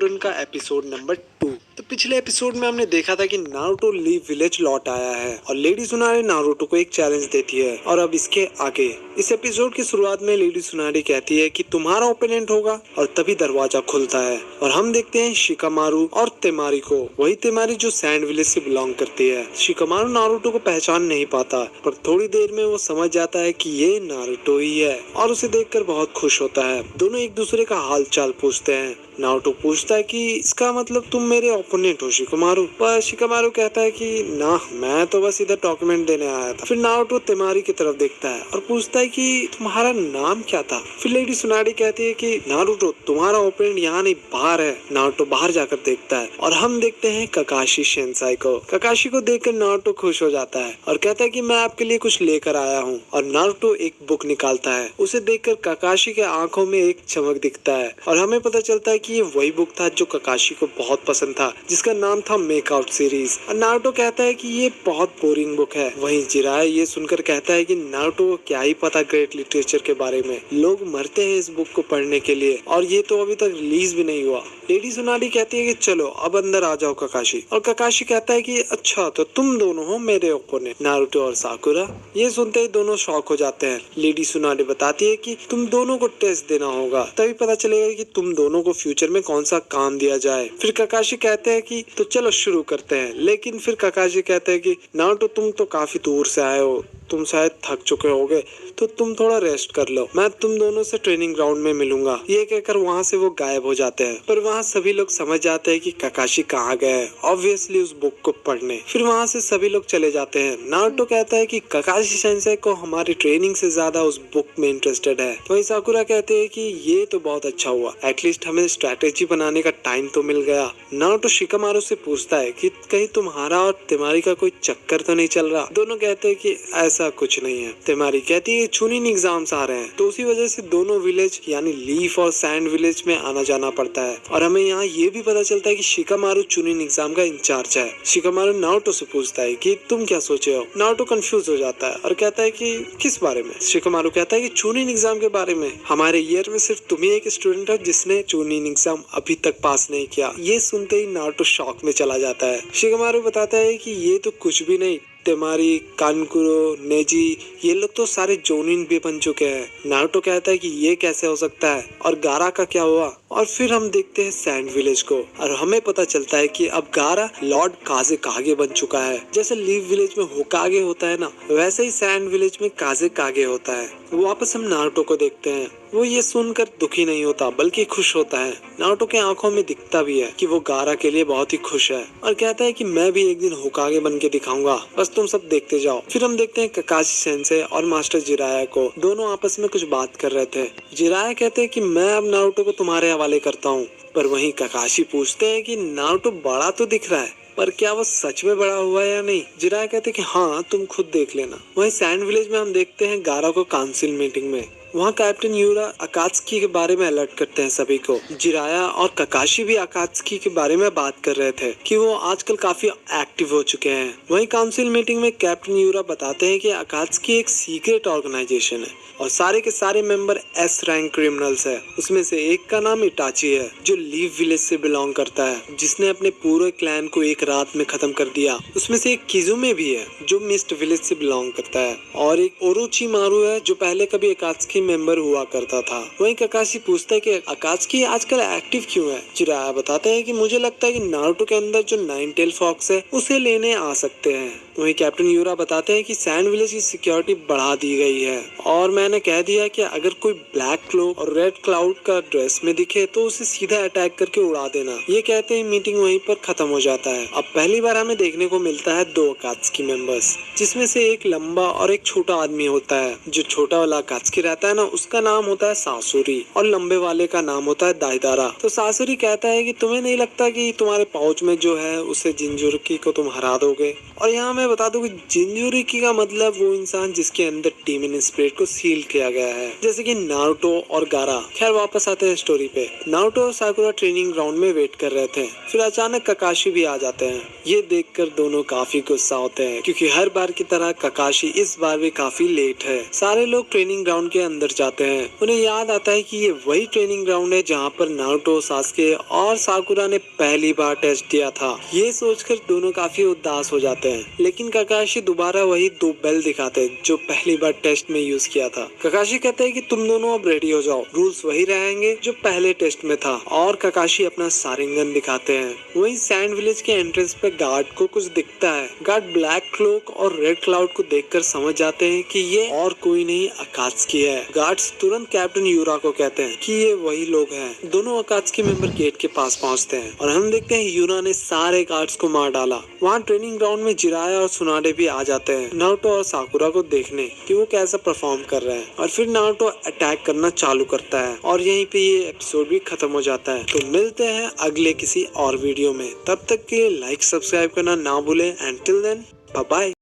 Shippuden का episode number 2। तो पिछले एपिसोड में हमने देखा था कि नारुतो लीव विलेज लौट आया है और लेडी सुनारी नारुतो को एक चैलेंज देती है। और अब इसके आगे इस एपिसोड की शुरुआत में लेडी सुनारी कहती है कि तुम्हारा ओपोनेंट होगा और तभी दरवाजा खुलता है और हम देखते हैं शिकामारू और तेमारी को। वही तेमारी जो सैंड विलेज से बिलोंग करती है। शिकामारू नारुतो को पहचान नहीं पाता पर थोड़ी देर में वो समझ जाता है कि ये नारुतो ही है और उसे देखकर बहुत खुश होता है। दोनों एक दूसरे का हाल चाल पूछते हैं। नारुतो पूछता है कि इसका मतलब तुम मेरे ओपोनेंट हो शिकामारू, पर शिकामारू कहता है कि ना, मैं तो बस इधर डॉक्यूमेंट देने आया था। फिर नारुतो तेमारी की तरफ देखता है और पूछता है कि तुम्हारा नाम क्या था। फिर लेडी सुनारी कहती है कि नारुतो तुम्हारा ओपोनेंट यहाँ नहीं बाहर है। नारुतो बाहर जाकर देखता है और हम देखते हैं ककाशी सेंसाई को। ककाशी को देखकर नारुतो खुश हो जाता है और कहता है कि मैं आपके लिए कुछ लेकर आया हूँ। और नारुतो एक बुक निकालता है। उसे देखकर ककाशी के आंखों में एक चमक दिखता है और हमें पता चलता है कि ये वही बुक था जो ककाशी को बहुत पसंद था, जिसका नाम था मेकआउट सीरीज। और नारुतो कहता है कि ये बहुत बोरिंग बुक है। वहीं जिराया ये सुनकर कहता है कि नारुतो को क्या ही पता ग्रेट लिटरेचर के बारे में, लोग मरते हैं इस बुक को पढ़ने के लिए और ये तो अभी तक रिलीज भी नहीं हुआ। लेडी सुनारी कहती है कि चलो अब अंदर आ जाओ ककाशी। और ककाशी कहता है कि अच्छा तो तुम दोनों हो मेरे ओपोनेंट, नारुतो और साकुरा। ये सुनते ही दोनों शॉक हो जाते हैं। लेडी सुनारी बताती है कि तुम दोनों को टेस्ट देना होगा, तभी पता चलेगा कि तुम दोनों को फ्यूचर में कौन सा काम दिया जाए। फिर ककाशी कहते हैं कि तो चलो शुरू करते हैं। लेकिन फिर ककाशी कहते हैं कि नारुतो तुम तो काफी दूर से आए हो, तुम शायद थक चुके होगे, तो तुम थोड़ा रेस्ट कर लो, मैं तुम दोनों से ट्रेनिंग ग्राउंड में मिलूंगा। ये कहकर वहाँ से वो गायब हो जाते हैं। पर वहाँ सभी लोग समझ जाते हैं कि ककाशी कहाँ गए हैं, ऑब्वियसली उस बुक को पढ़ने। फिर वहाँ से सभी लोग चले जाते हैं। नारुतो कहता है कि ककाशी सेंसेई को हमारी ट्रेनिंग से ज्यादा उस बुक में इंटरेस्टेड है। वही साकुरा कहते हैं कि ये तो बहुत अच्छा हुआ, एटलीस्ट हमें स्ट्रैटेजी बनाने का टाइम तो मिल गया। नारुतो शिकामारू से पूछता है कि कहीं तुम्हारा और तेमारी का कोई चक्कर तो नहीं चल रहा। दोनों कहते हैं कि ऐसा कुछ नहीं है। तेमारी कहती है चुनिंग एग्जाम्स आ रहे हैं, तो उसी वजह से दोनों विलेज यानी लीफ और सैंड विलेज में आना जाना पड़ता है। और हमें यहाँ ये भी पता चलता है कि शिकामारू चुनिंग एग्जाम का इंचार्ज है। शिकामारू नारुतो से पूछता है कि तुम क्या सोचे हो। नारुतो कंफ्यूज हो जाता है और कहता है कि किस बारे में। शिकामारू कहता है कि चुनिंग एग्जाम के बारे में। हमारे ईयर में सिर्फ तुम ही एक स्टूडेंट है जिसने चुनिंग एग्जाम अभी तक पास नहीं किया। ये सुनते ही नारुतो शॉक में चला जाता है। शिकामारू बताता है कि ये तो कुछ भी नहीं, तेमारी, कानकुरो, नेजी ये लोग तो सारे जोनिन भी बन चुके हैं। नारुतो कहता है कि ये कैसे हो सकता है और गारा का क्या हुआ। और फिर हम देखते हैं सैंड विलेज को और हमें पता चलता है कि अब गारा लॉर्ड काजे कागे बन चुका है। जैसे लीव विलेज में होकागे होता है ना, वैसे ही सैंड विलेज में काजे कागे होता है। वापस हम नारुतो को देखते हैं। वो ये सुनकर दुखी नहीं होता बल्कि खुश होता है। नारुतो के आंखों में दिखता भी है कि वो गारा के लिए बहुत ही खुश है और कहता है कि मैं भी एक दिन होकागे बन के दिखाऊंगा, बस तुम सब देखते जाओ। फिर हम देखते हैं ककाशी सेंसेई और मास्टर जिराया को। दोनों आपस में कुछ बात कर रहे थे। जिराया कहते हैं कि मैं अब नारुतो को तुम्हारे हवाले करता हूँ। पर वहीं ककाशी पूछते हैं कि नारुतो बड़ा तो दिख रहा है, पर क्या वो सच में बड़ा हुआ है या नहीं। जिराया कहते हैं कि हाँ तुम खुद देख लेना। वहीं सैंड विलेज में हम देखते हैं गारा को काउंसिल मीटिंग में। वहाँ कैप्टन यूरा अकात्सुकी के बारे में अलर्ट करते हैं सभी को। जिराया और ककाशी भी अकात्सुकी के बारे में बात कर रहे थे कि वो आजकल काफी एक्टिव हो चुके हैं। वहीं काउंसिल मीटिंग में कैप्टन यूरा बताते हैं कि अकात्सुकी एक सीक्रेट ऑर्गेनाइजेशन है और सारे के सारे मेंबर एस रैंक क्रिमिनल्स है। उसमें से एक का नाम इटाची है जो लीव विलेज से बिलोंग करता है, जिसने अपने पूरे क्लैन को एक रात में खत्म कर दिया। उसमें से एक किजुमे भी है जो मिस्ट विलेज से बिलोंग करता है और एक ओरोचिमारू है जो पहले कभी अकात्सुकी मेंबर हुआ करता था। वहीं ककाशी पूछता है कि अकात्सुकी आजकल एक्टिव क्यों है। जिराया बताता है कि मुझे लगता है कि नारुतो के अंदर जो नाइन टेल फॉक्स है उसे लेने आ सकते हैं। वहीं कैप्टन यूरा बताते हैं कि सैंड विलेज की सिक्योरिटी बढ़ा दी गई है और मैंने कह दिया कि अगर कोई ब्लैक क्लोक और रेड क्लाउड का ड्रेस में दिखे तो उसे सीधा अटैक करके उड़ा देना। ये कहते ही मीटिंग वहीं पर खत्म हो जाता है। अब पहली बार हमें देखने को मिलता है दो अकात्सुकी मेंबर्स, जिसमें से एक लंबा और एक छोटा आदमी होता है। जो छोटा वाला अकात्सुकी रहता है ना, उसका नाम होता है सासुरी और लंबे वाले का नाम होता है दाइदारा। तो सासुरी कहता है कि तुम्हें नहीं लगता कि तुम्हारे पाउच में जो है उसे जिंजुरुकी को तुम हरा दोगे। और यहाँ मैं बता दूं कि जिंजुरुकी का मतलब वो इंसान जिसके अंदर डीमन स्पिरिट को सील किया गया है, जैसे कि नारुतो और गारा। खैर वापस आते हैं स्टोरी पे। नारुतो और साकुरा ट्रेनिंग ग्राउंड में वेट कर रहे थे, फिर अचानक ककाशी भी आ जाते हैं। ये देखकर दोनों काफी गुस्सा होते हैं, क्योंकि हर बार की तरह ककाशी इस बार भी काफी लेट है। सारे लोग ट्रेनिंग ग्राउंड के अंदर जाते हैं। उन्हें याद आता है कि ये वही ट्रेनिंग ग्राउंड है जहाँ पर नारुतो, सास्के और साकुरा ने पहली बार टेस्ट दिया था। ये सोचकर दोनों काफी उदास हो जाते हैं, लेकिन ककाशी दोबारा वही 2 बेल दिखाते हैं जो पहली बार टेस्ट में यूज किया था। ककाशी कहते हैं कि तुम दोनों अब रेडी हो जाओ, रूल्स वही रहेंगे जो पहले टेस्ट में था, और ककाशी अपना सारिंगन दिखाते हैं। वहीं सैंड विलेज के एंट्रेंस पे गार्ड को कुछ दिखता है। गार्ड ब्लैक क्लोक और रेड क्लाउड को देखकर समझ जाते हैं कि ये और कोई नहीं अकात्सुकी है। गार्ड्स तुरंत कैप्टन यूरा को कहते हैं कि ये वही लोग हैं। दोनों अकात्सुकी मेंबर गेट के पास पहुंचते हैं और हम देखते हैं यूरा ने सारे गार्ड्स को मार डाला। वहाँ ट्रेनिंग ग्राउंड में जिराया और सुनाडे भी आ जाते हैं नारुतो और साकुरा को देखने कि वो कैसा परफॉर्म कर रहे हैं, और फिर नारुतो अटैक करना चालू करता है और यहीं पे ये एपिसोड भी खत्म हो जाता है। तो मिलते हैं अगले किसी और वीडियो में, तब तक के लिए लाइक सब्सक्राइब करना ना भूलें and till then bye bye.